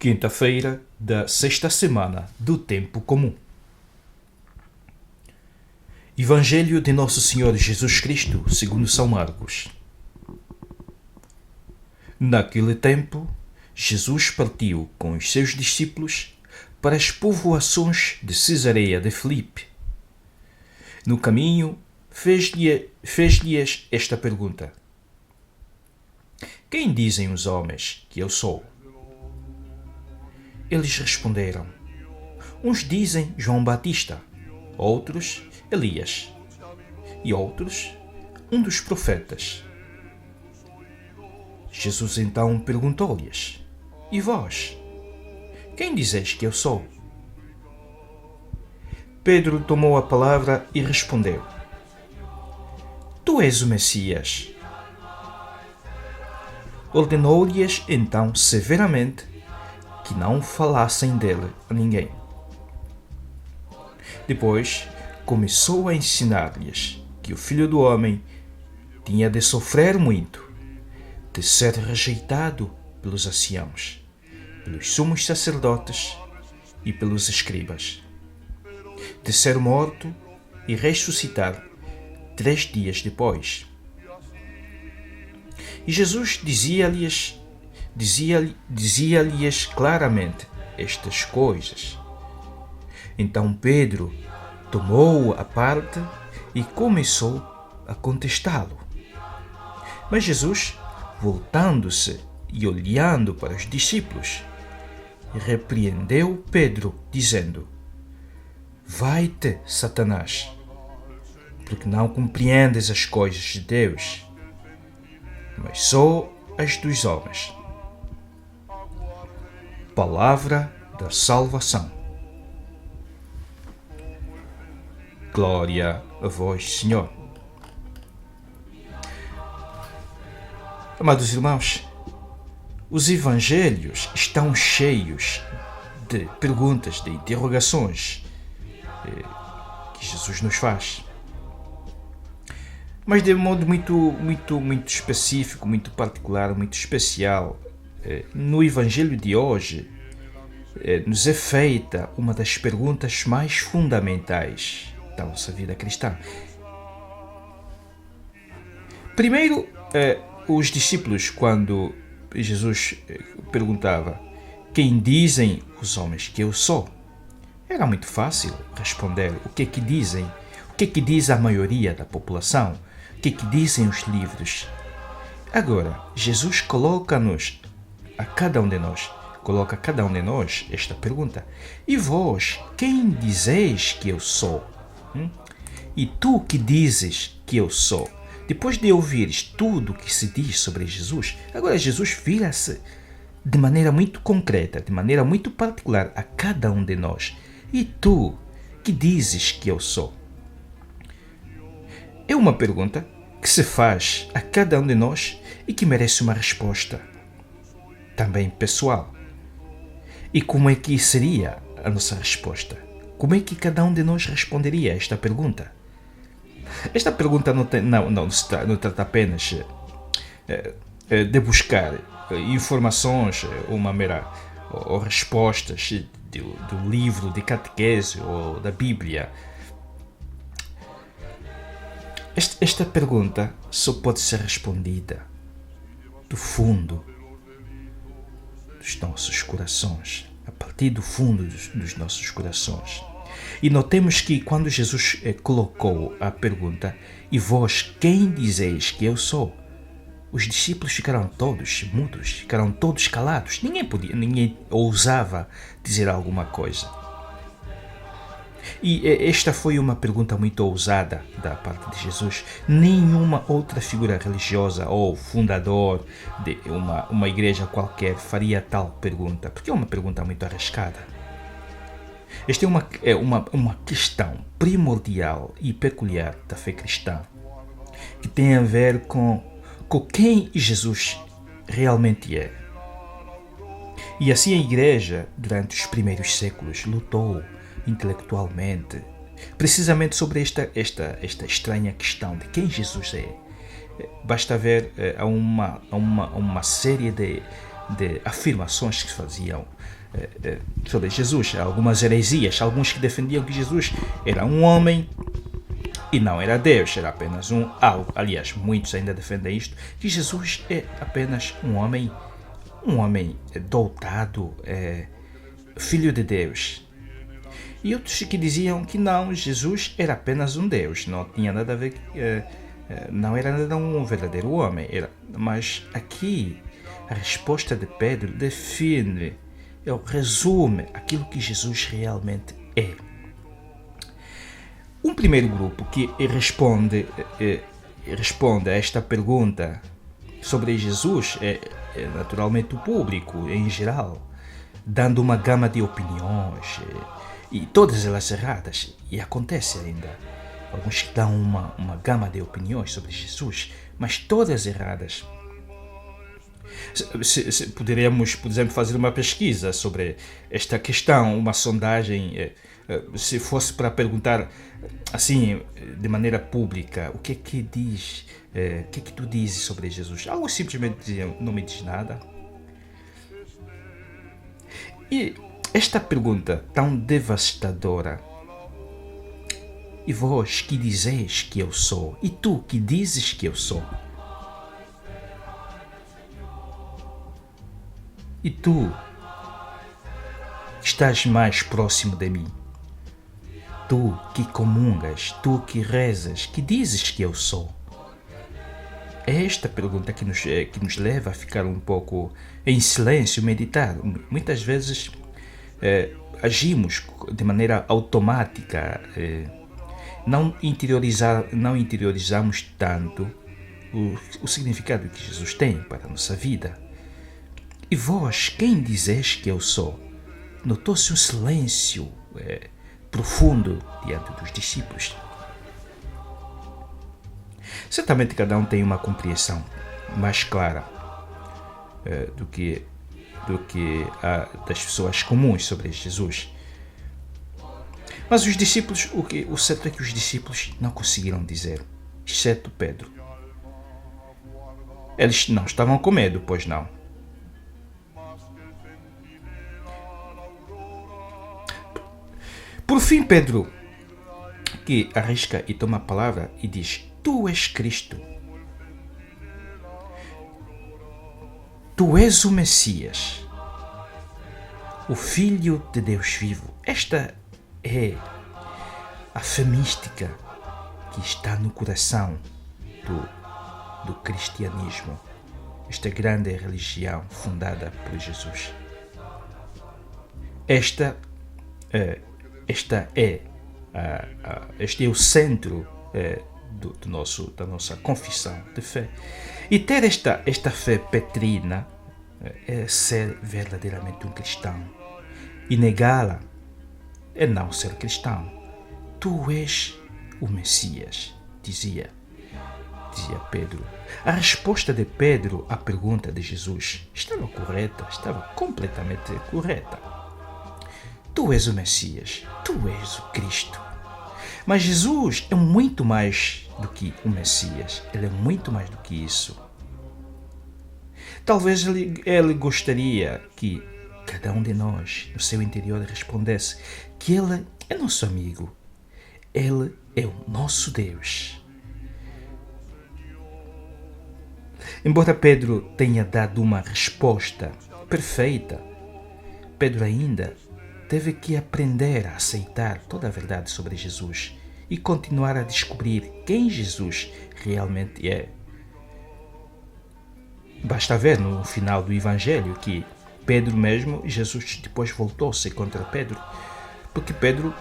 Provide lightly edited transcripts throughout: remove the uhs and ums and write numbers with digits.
Quinta-feira da sexta semana do Tempo Comum. Evangelho de Nosso Senhor Jesus Cristo, segundo São Marcos. Naquele tempo, Jesus partiu com os seus discípulos para as povoações de Cesareia de Filipe. No caminho, fez-lhes esta pergunta: Quem dizem os homens que eu sou? Eles responderam: Uns dizem João Batista, outros Elias, e outros um dos profetas. Jesus então perguntou-lhes: E vós? Quem dizeis que eu sou? Pedro tomou a palavra e respondeu: Tu és o Messias. Ordenou-lhes então severamente que não falassem dele a ninguém. Depois começou a ensinar-lhes que o Filho do Homem tinha de sofrer muito, de ser rejeitado pelos anciãos, pelos sumos sacerdotes e pelos escribas, de ser morto e ressuscitar 3 dias depois. E Jesus dizia-lhes claramente estas coisas. Então Pedro tomou-o à parte e começou a contestá-lo. Mas Jesus, voltando-se e olhando para os discípulos, repreendeu Pedro, dizendo: Vai-te, Satanás, porque não compreendes as coisas de Deus, mas só as dos homens. Palavra da salvação. Glória a vós, Senhor. Amados irmãos, os evangelhos estão cheios de perguntas, de interrogações que Jesus nos faz. Mas de modo muito específico, muito particular, muito especial, no Evangelho de hoje, nos é feita uma das perguntas mais fundamentais da nossa vida cristã. Primeiro, os discípulos, quando Jesus perguntava: Quem dizem os homens que eu sou? Era muito fácil responder o que é que dizem, o que é que diz a maioria da população, o que é que dizem os livros. Agora, Jesus coloca a cada um de nós esta pergunta: E vós, quem dizeis que eu sou? E tu que dizes que eu sou? Depois de ouvires tudo o que se diz sobre Jesus, agora Jesus vira-se de maneira muito concreta, de maneira muito particular a cada um de nós. E tu que dizes que eu sou? É uma pergunta que se faz a cada um de nós e que merece uma resposta também pessoal. E como é que seria a nossa resposta? Como é que cada um de nós responderia a esta pergunta? Esta pergunta não trata apenas de buscar informações ou respostas do livro de catequese ou da Bíblia. Esta pergunta só pode ser respondida do fundo dos nossos corações, a partir do fundo dos nossos corações. E notemos que quando Jesus colocou a pergunta: E vós quem dizeis que eu sou? Os discípulos ficaram todos mudos, ficaram todos calados. Ninguém ousava dizer alguma coisa. E esta foi uma pergunta muito ousada da parte de Jesus. Nenhuma outra figura religiosa ou fundador de uma igreja qualquer faria tal pergunta, porque é uma pergunta muito arriscada. Esta é uma questão primordial e peculiar da fé cristã, que tem a ver com quem Jesus realmente é. E assim a igreja, durante os primeiros séculos, lutou intelectualmente, precisamente sobre esta estranha questão de quem Jesus é. Basta ver a uma série de afirmações que se faziam sobre Jesus, algumas heresias, alguns que defendiam que Jesus era um homem e não era Deus, era apenas algo. Aliás, muitos ainda defendem isto, que Jesus é apenas um homem dotado, filho de Deus. E outros que diziam que não, Jesus era apenas um Deus, não tinha nada a ver, não era nada um verdadeiro homem. Mas aqui a resposta de Pedro define, resume aquilo que Jesus realmente é. Um primeiro grupo que responde a esta pergunta sobre Jesus é naturalmente o público em geral, dando uma gama de opiniões, e todas elas erradas, e acontece ainda. Alguns que dão uma gama de opiniões sobre Jesus, mas todas erradas. Poderíamos, por exemplo, fazer uma pesquisa sobre esta questão, uma sondagem, se fosse para perguntar assim, de maneira pública, o que é que diz, o que é que tu dizes sobre Jesus? Alguns simplesmente diziam, não me diz nada. E esta pergunta tão devastadora, e vós que dizeis que eu sou, e tu que dizes que eu sou, e tu que estás mais próximo de mim, tu que comungas, tu que rezas, que dizes que eu sou. É esta pergunta que nos leva a ficar um pouco em silêncio, meditar. Muitas vezes agimos de maneira automática, não interiorizamos tanto o significado que Jesus tem para a nossa vida. E vós, quem dizeis que eu sou? Notou-se um silêncio profundo diante dos discípulos. Certamente cada um tem uma compreensão mais clara do que a das pessoas comuns sobre Jesus. Mas os discípulos, o certo é que os discípulos não conseguiram dizer, exceto Pedro. Eles não estavam com medo, pois não. Por fim, Pedro, que arrisca e toma a palavra e diz, tu és Cristo. Tu és o Messias, o Filho de Deus vivo. Esta é a fé mística que está no coração do cristianismo, esta grande religião fundada por Jesus. Este é o centro da nossa confissão de fé. E ter esta fé petrina é ser verdadeiramente um cristão. E negá-la é não ser cristão. Tu és o Messias, dizia Pedro. A resposta de Pedro à pergunta de Jesus estava correta, estava completamente correta. Tu és o Messias, tu és o Cristo. Mas Jesus é muito mais do que o Messias, ele é muito mais do que isso. Talvez ele gostaria que cada um de nós, no seu interior, respondesse que ele é nosso amigo, ele é o nosso Deus. Embora Pedro tenha dado uma resposta perfeita, Pedro ainda teve que aprender a aceitar toda a verdade sobre Jesus e continuar a descobrir quem Jesus realmente é. Basta ver no final do Evangelho que Pedro mesmo, Jesus depois voltou-se contra Pedro, porque Pedro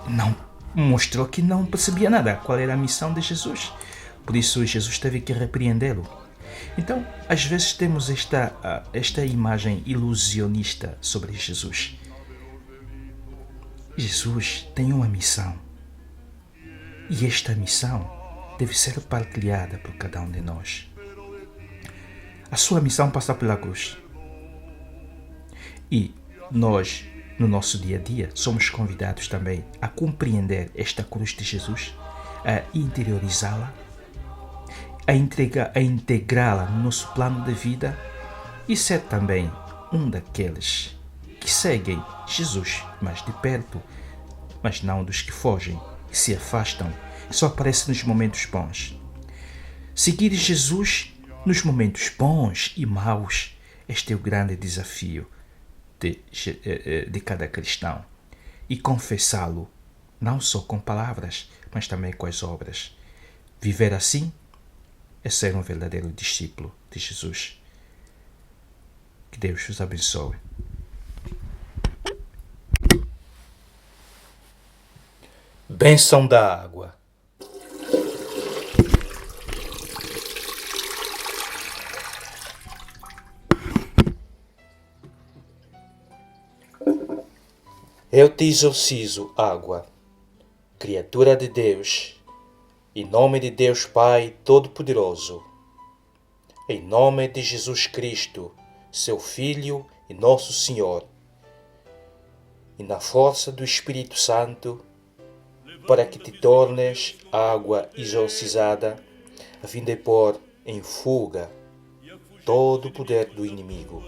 não mostrou que não percebia nada, qual era a missão de Jesus. Por isso Jesus teve que repreendê-lo. Então, às vezes temos esta imagem ilusionista sobre Jesus. Jesus tem uma missão. E esta missão deve ser partilhada por cada um de nós. A sua missão passa pela cruz. E nós, no nosso dia a dia, somos convidados também a compreender esta cruz de Jesus, a interiorizá-la, a integrá-la no nosso plano de vida e ser também um daqueles que seguem Jesus mais de perto, mas não dos que fogem, que se afastam, que só aparecem nos momentos bons. Seguir Jesus nos momentos bons e maus, este é o grande desafio de cada cristão. E confessá-lo, não só com palavras, mas também com as obras. Viver assim é ser um verdadeiro discípulo de Jesus. Que Deus os abençoe. Bênção da água. Eu te exorcizo, água, criatura de Deus, em nome de Deus Pai Todo-Poderoso, em nome de Jesus Cristo, seu Filho e nosso Senhor, e na força do Espírito Santo, para que te tornes água exorcizada, a fim de pôr em fuga todo o poder do inimigo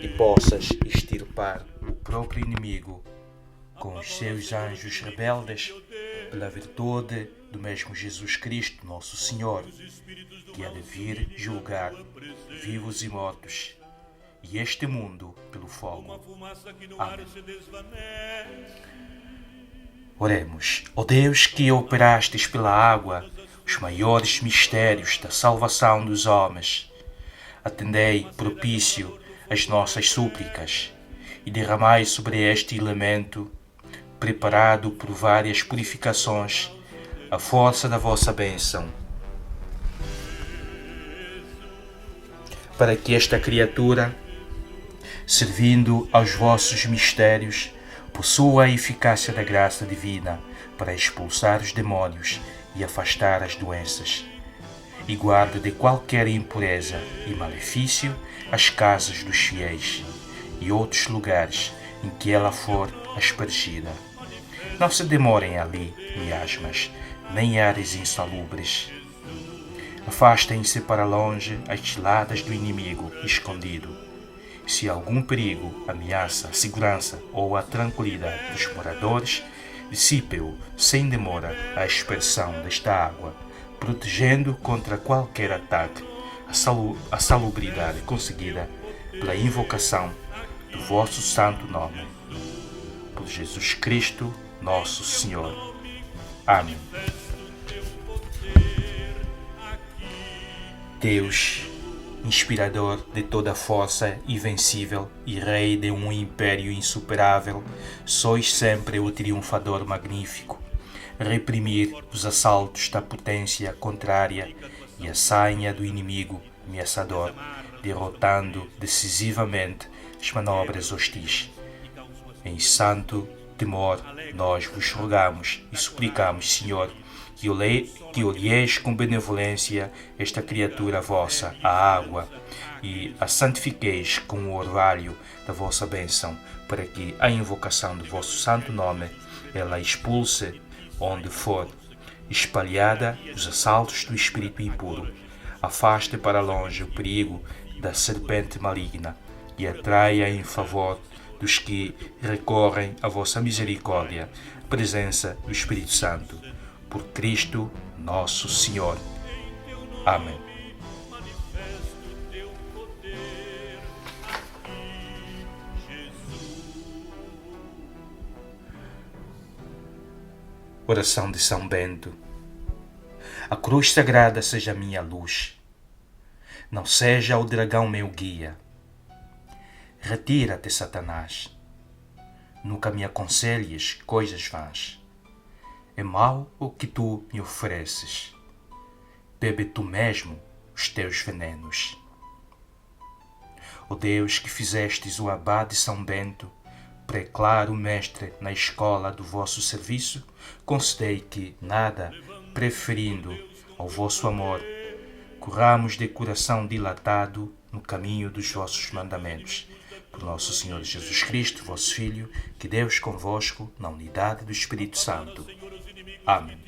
e possas extirpar o próprio inimigo com os seus anjos rebeldes, pela virtude do mesmo Jesus Cristo, nosso Senhor, que há de vir julgar vivos e mortos, e este mundo pelo fogo. Amém. Oremos. Ó Deus, que operastes pela água os maiores mistérios da salvação dos homens, atendei propício as nossas súplicas e derramai sobre este elemento, preparado por várias purificações, a força da vossa bênção, para que esta criatura, servindo aos vossos mistérios, possua a eficácia da graça divina para expulsar os demónios e afastar as doenças, e guarde de qualquer impureza e malefício as casas dos fiéis e outros lugares em que ela for aspergida. Não se demorem ali miasmas, nem áreas insalubres. Afastem-se para longe as ciladas do inimigo escondido. Se algum perigo ameaça a segurança ou a tranquilidade dos moradores, dissipe-o sem demora a aspersão desta água, protegendo contra qualquer ataque a salubridade conseguida pela invocação do vosso santo nome. Por Jesus Cristo, nosso Senhor. Amém. Deus, inspirador de toda força invencível e rei de um império insuperável, sois sempre o triunfador magnífico. Reprimir os assaltos da potência contrária e a sainha do inimigo ameaçador, derrotando decisivamente as manobras hostis. Em santo temor, nós vos rogamos e suplicamos, Senhor, que olheis com benevolência esta criatura vossa, a água, e a santifiqueis com o orvalho da vossa bênção, para que a invocação do vosso santo nome ela expulse, onde for espalhada, os assaltos do espírito impuro, afaste para longe o perigo da serpente maligna e atraia em favor dos que recorrem à vossa misericórdia, a presença do Espírito Santo. Por Cristo nosso Senhor. Amém. Oração de São Bento. A cruz sagrada seja minha luz, não seja o dragão meu guia. Retira-te, Satanás, nunca me aconselhes coisas vãs. É mau o que tu me ofereces, bebe tu mesmo os teus venenos. Ó Deus, que fizestes o abade São Bento preclaro mestre na escola do vosso serviço, concedei que, nada preferindo ao vosso amor, corramos de coração dilatado no caminho dos vossos mandamentos. Por nosso Senhor Jesus Cristo, vosso Filho, que Deus convosco, na unidade do Espírito Santo. Amém.